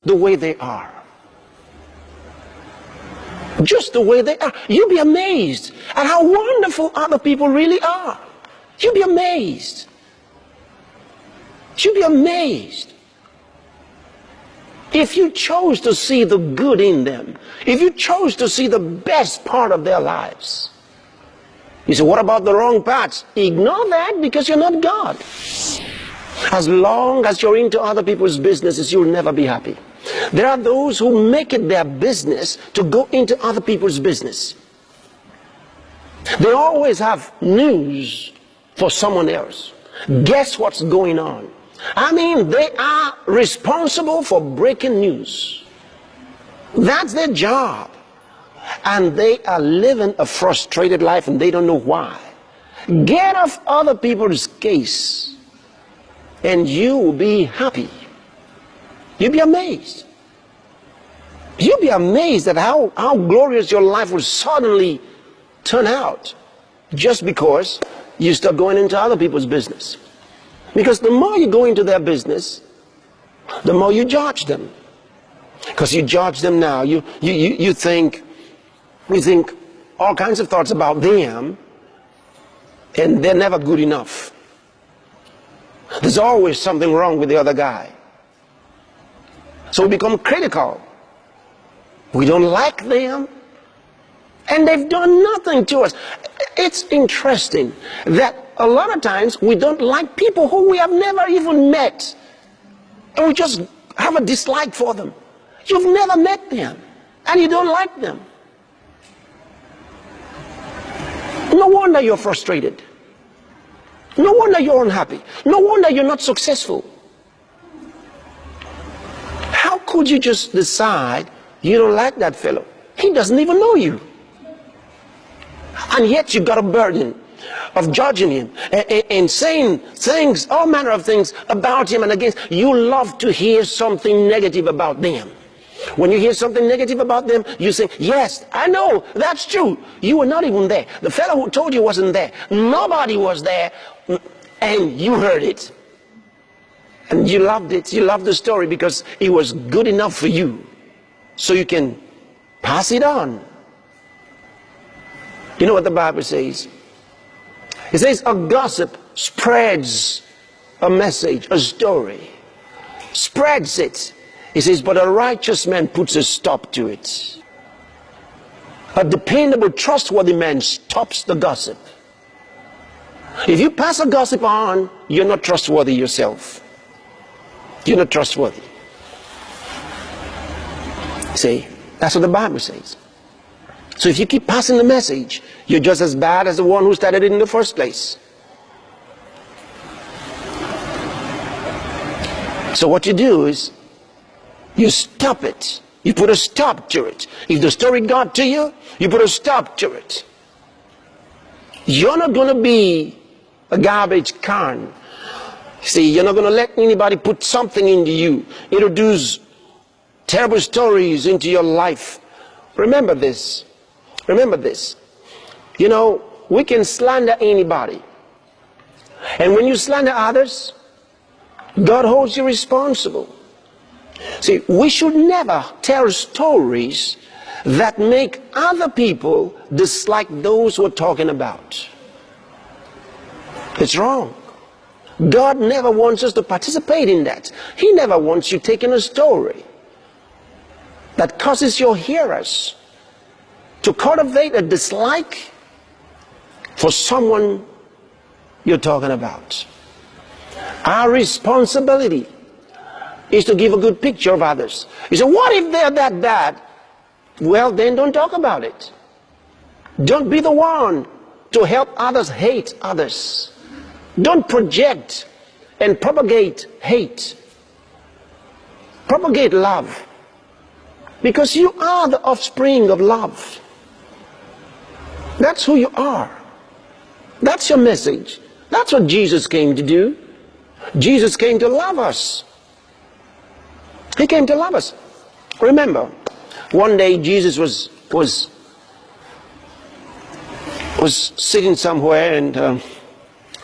the way they are. Just the way they are. You'll be amazed at how wonderful other people really are. You'll be amazed. You'll be amazed. If you chose to see the good in them, if you chose to see the best part of their lives. You say, what about the wrong parts? Ignore that, because you're not God. As long as you're into other people's businesses, you'll never be happy. There are those who make it their business to go into other people's business. They always have news for someone else. Guess what's going on? I mean, they are responsible for breaking news. That's their job. And they are living a frustrated life and they don't know why. Get off other people's case and you will be happy. You'll be amazed. You'll be amazed at how glorious your life will suddenly turn out just because you start going into other people's business. Because the more you go into their business, the more you judge them. Because you judge them now. You think all kinds of thoughts about them, and they're never good enough. There's always something wrong with the other guy. So we become critical. We don't like them, and they've done nothing to us. It's interesting that a lot of times we don't like people who we have never even met, and we just have a dislike for them. You've never met them, and you don't like them. No wonder you're frustrated. No wonder you're unhappy. No wonder you're not successful. How could you just decide you don't like that fellow? He doesn't even know you. And yet you've got a burden of judging him and saying things, all manner of things about him and against. You love to hear something negative about them. When you hear something negative about them, you say, yes, I know, that's true. You were not even there. The fellow who told you wasn't there. Nobody was there, and you heard it. And you loved it. You loved the story because it was good enough for you. So you can pass it on. You know what the Bible says? It says a gossip spreads a message, a story. Spreads it. It says, but a righteous man puts a stop to it. A dependable, trustworthy man stops the gossip. If you pass a gossip on, you're not trustworthy yourself. You're not trustworthy. See, that's what the Bible says. So if you keep passing the message, you're just as bad as the one who started it in the first place. So what you do is, you stop it. You put a stop to it. If the story got to you, you put a stop to it. You're not going to be a garbage can. See, you're not going to let anybody put something into you, introduce terrible stories into your life. Remember this. Remember this. You know, we can slander anybody. And when you slander others, God holds you responsible. See, we should never tell stories that make other people dislike those we're talking about. It's wrong. God never wants us to participate in that. He never wants you taking a story that causes your hearers to cultivate a dislike for someone you're talking about. Our responsibility is to give a good picture of others. You say, what if they're that bad? Well, then don't talk about it. Don't be the one to help others hate others. Don't project and propagate hate. Propagate love. Because you are the offspring of love. That's who you are. That's your message. That's what Jesus came to do. Jesus came to love us. He came to love us. Remember, one day Jesus was sitting somewhere, and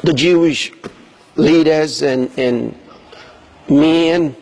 the Jewish leaders and men